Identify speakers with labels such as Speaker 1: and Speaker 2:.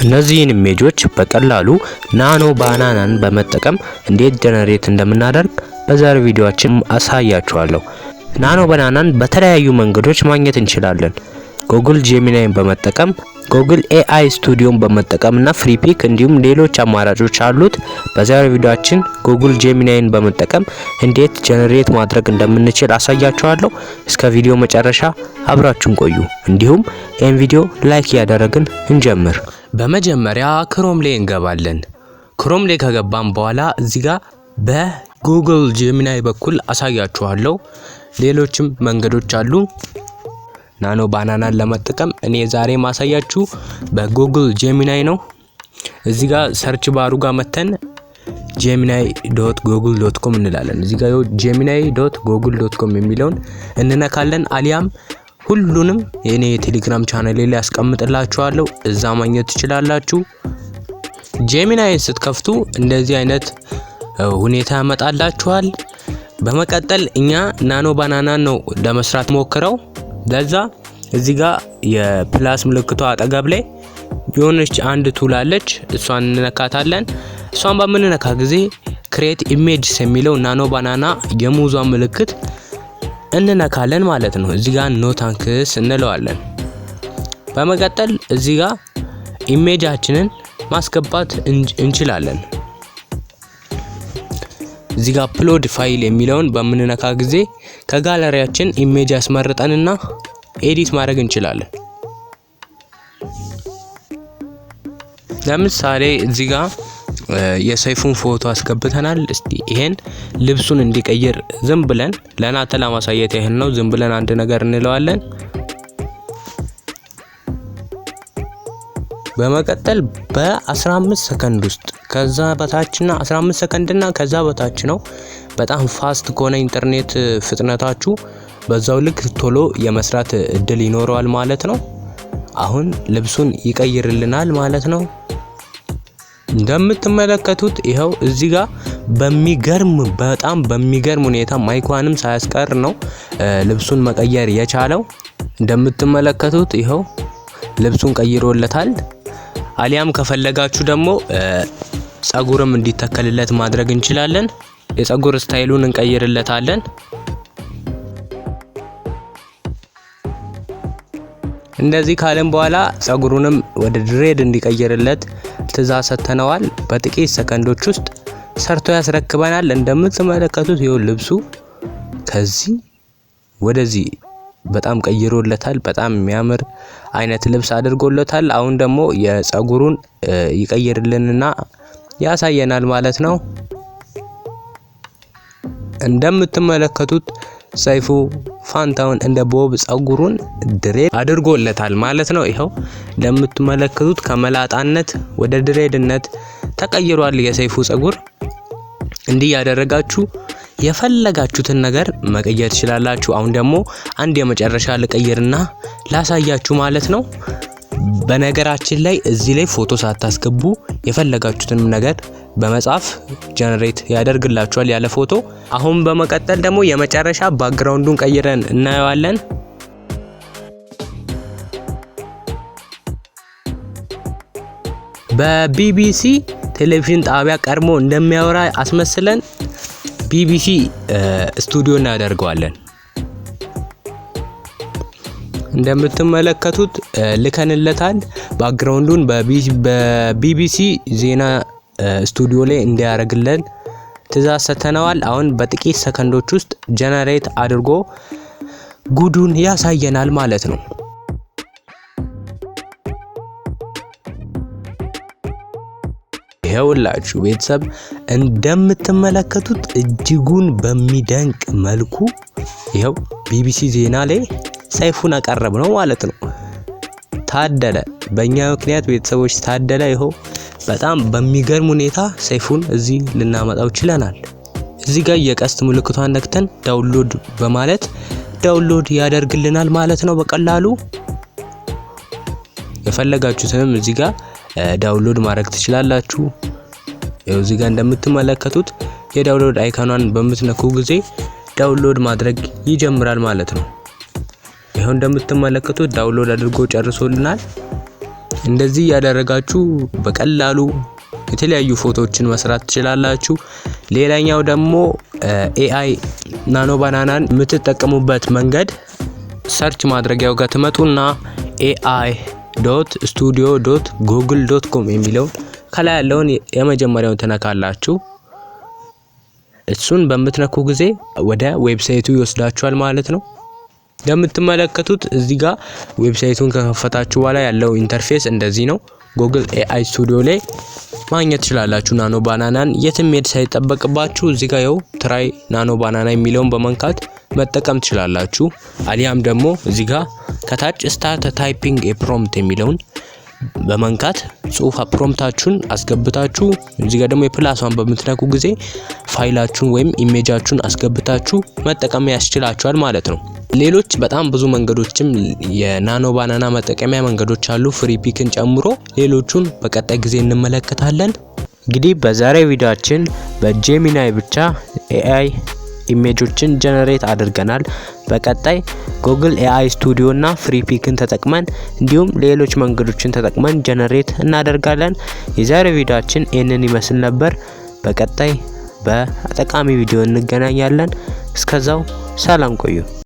Speaker 1: እነዚህን ኢሜጆች በቀላሉ ናኖ ባናናን በመጠቀም እንዴት ጀነሬት እንደምናደርግ በዛሬው ቪዲዮአችን አሳያችኋለሁ። ናኖ ባናናን በተለያዩ መንገዶች ማግኘት እንችላለን። ጉግል ጄሚናይን በመጠቀም ጉግል ኤአይ ስቱዲዮን በመጠቀምና ፍሪፒክ እንዲሁም ሌሎች አማራጮች አሉት። በዛሬው ቪዲዮአችን ጉግል ጄሚናይን በመጠቀም እንዴት ጀነሬት ማድረግ እንደምንችል አሳያችኋለሁ። እስከ ቪዲዮ መጨረሻ አብራችሁን ቆዩ። እንዲሁም ይህን ቪዲዮ ላይክ ያደረግን እንጀምር። በመጀመሪያ ክሮም ላይ እንገባለን። ክሮም ላይ ከገባን በኋላ እዚህ ጋር በጉግል ጄሚናይ በኩል አሳያችኋለሁ። ሌሎችም መንገዶች አሉ ናኖ ባናናን ለመጠቀም። እኔ ዛሬ ማሳያችሁ በጉግል ጄሚናይ ነው። እዚህ ጋር ሰርች ባሩ ጋር መተን gemini.google.com እንላለን። እዚህ ጋር gemini.google.com የሚለውን እንነካለን። አሊያም ሁሉንም የኔ ቴሌግራም ቻናል ላይ አስቀምጥላችኋለሁ፣ እዛ ማግኘት ትችላላችሁ። ጄሚናይ ስትከፍቱ እንደዚህ አይነት ሁኔታ ያመጣላችኋል። በመቀጠል እኛ ናኖ ባናናን ነው ለመስራት ሞክረው። ለዛ እዚህ ጋር የፕላስ ምልክቷ አጠገብ ላይ የሆነች አንድ ቱል አለች፣ እሷን እንነካታለን። እሷን በምንነካ ጊዜ ክሬት ኢሜጅስ የሚለው ናኖ ባናና የሙዟን ምልክት እንነካለን ማለት ነው። እዚህ ጋር ኖ ታንክስ እንለዋለን። በመቀጠል እዚህ ጋር ኢሜጃችንን ማስገባት እንችላለን። እዚህ ጋር አፕሎድ ፋይል የሚለውን በምንነካ ጊዜ ከጋለሪያችን ኢሜጅ ያስመርጠንና ኤዲት ማድረግ እንችላለን። ለምሳሌ እዚህ ጋር የሰይፉን ፎቶ አስገብተናል። እስቲ ይሄን ልብሱን እንዲቀይር ዝም ብለን ለናተ ለማሳየት ያህል ነው፣ ዝም ብለን አንድ ነገር እንለዋለን። በመቀጠል በ15 ሰከንድ ውስጥ ከዛ በታችና 15 ሰከንድና ከዛ በታች ነው። በጣም ፋስት ከሆነ ኢንተርኔት ፍጥነታችሁ በዛው ልክ ቶሎ የመስራት እድል ይኖረዋል ማለት ነው። አሁን ልብሱን ይቀይርልናል ማለት ነው። እንደምትመለከቱት ይኸው እዚህ ጋር በጣም በሚገርም ሁኔታ ማይኳንም ሳያስቀር ነው ልብሱን መቀየር የቻለው። እንደምትመለከቱት ይኸው ልብሱን ቀይሮለታል። አሊያም ከፈለጋችሁ ደግሞ ጸጉርም እንዲተከልለት ማድረግ እንችላለን። የጸጉር ስታይሉን እንቀይርለታለን። እንደዚህ ካለን በኋላ ጸጉሩንም ወደ ድሬድ እንዲቀይርለት ትዕዛዝ ሰጥተነዋል። በጥቂት ሰከንዶች ውስጥ ሰርቶ ያስረክበናል። እንደምትመለከቱት ይኸው ልብሱ ከዚህ ወደዚህ በጣም ቀይሮለታል። በጣም የሚያምር አይነት ልብስ አድርጎለታል። አሁን ደግሞ የጸጉሩን ይቀይርልንና ያሳየናል ማለት ነው። እንደምትመለከቱት ሰይፉ ፋንታውን እንደ ቦብ ጸጉሩን ድሬድ አድርጎለታል ማለት ነው። ይኸው እንደምትመለከቱት ከመላጣነት ወደ ድሬድነት ተቀይሯል የሰይፉ ጸጉር። እንዲህ ያደረጋችሁ የፈለጋችሁትን ነገር መቀየር ትችላላችሁ። አሁን ደግሞ አንድ የመጨረሻ ልቀይርና ላሳያችሁ ማለት ነው። በነገራችን ላይ እዚህ ላይ ፎቶ ሳታስገቡ የፈለጋችሁትን ነገር በመጻፍ ጀነሬት ያደርግላችኋል ያለ ፎቶ። አሁን በመቀጠል ደግሞ የመጨረሻ ባክግራውንዱን ቀይረን እናየዋለን። በቢቢሲ ቴሌቪዥን ጣቢያ ቀርሞ እንደሚያወራ አስመስለን ቢቢሲ ስቱዲዮ እናደርገዋለን። እንደምትመለከቱት ልከንለታል። ባክግራውንዱን በቢቢሲ ዜና ስቱዲዮ ላይ እንዲያደርግልን ትዕዛዝ ሰጥተነዋል። አሁን በጥቂት ሰከንዶች ውስጥ ጀነሬት አድርጎ ጉዱን ያሳየናል ማለት ነው። ይኸውላችሁ ቤተሰብ እንደምትመለከቱት እጅጉን በሚደንቅ መልኩ ይኸው ቢቢሲ ዜና ላይ ሰይፉን አቀረብ ነው ማለት ነው። ታደለ፣ በእኛ ምክንያት ቤተሰቦች ታደለ። ይኸው በጣም በሚገርም ሁኔታ ሰይፉን እዚህ ልናመጣው ችለናል። እዚህ ጋር የቀስት ምልክቷን ነክተን ዳውንሎድ በማለት ዳውንሎድ ያደርግልናል ማለት ነው በቀላሉ። የፈለጋችሁትንም እዚህ ጋር ዳውንሎድ ማድረግ ትችላላችሁ። ይኸው እዚህ ጋር እንደምትመለከቱት የዳውንሎድ አይካኗን በምትነኩ ጊዜ ዳውንሎድ ማድረግ ይጀምራል ማለት ነው። ይሄው እንደምትመለከቱት ዳውንሎድ አድርጎ ጨርሶልናል። እንደዚህ ያደረጋችሁ በቀላሉ የተለያዩ ፎቶዎችን መስራት ትችላላችሁ። ሌላኛው ደግሞ AI ናኖ ባናናን የምትጠቀሙበት መንገድ ሰርች ማድረጊያው ጋር ትመጡና ai.studio.google.com የሚለውን ከላይ ያለውን የመጀመሪያውን ተነካላችሁ። እሱን በምትነኩ ጊዜ ወደ ዌብሳይቱ ይወስዳችኋል ማለት ነው። እንደምትመለከቱት እዚህ ጋር ዌብሳይቱን ከከፈታችሁ በኋላ ያለው ኢንተርፌስ እንደዚህ ነው። Google AI Studio ላይ ማግኘት ትችላላችሁ ናኖ ባናናን የትም ሄድ ሳይጠበቅባችሁ። እዚህ ጋር ያው ትራይ ናኖ ባናና የሚለውን በመንካት መጠቀም ትችላላችሁ። አሊያም ደግሞ እዚህ ጋር ከታች ስታርት ታይፒንግ ኤ ፕሮምፕት የሚለውን በመንካት ጽሁፍ ፕሮምፕታችሁን አስገብታችሁ እዚህ ጋር ደግሞ የፕላስዋን በምትነኩ ጊዜ ፋይላችሁን ወይም ኢሜጃችሁን አስገብታችሁ መጠቀም ያስችላችኋል ማለት ነው። ሌሎች በጣም ብዙ መንገዶችም የናኖ ባናና መጠቀሚያ መንገዶች አሉ፣ ፍሪ ፒክን ጨምሮ። ሌሎቹን በቀጣይ ጊዜ እንመለከታለን። እንግዲህ በዛሬው ቪዲዮአችን በጄሚናይ ብቻ AI ኢሜጆችን ጀነሬት አድርገናል። በቀጣይ Google AI Studio እና ፍሪ ፒክን ተጠቅመን እንዲሁም ሌሎች መንገዶችን ተጠቅመን ጀነሬት እናደርጋለን። የዛሬው ቪዲዮአችን ይህንን ይመስል ነበር። በቀጣይ በጠቃሚ ቪዲዮ እንገናኛለን። እስከዛው ሰላም ቆዩ።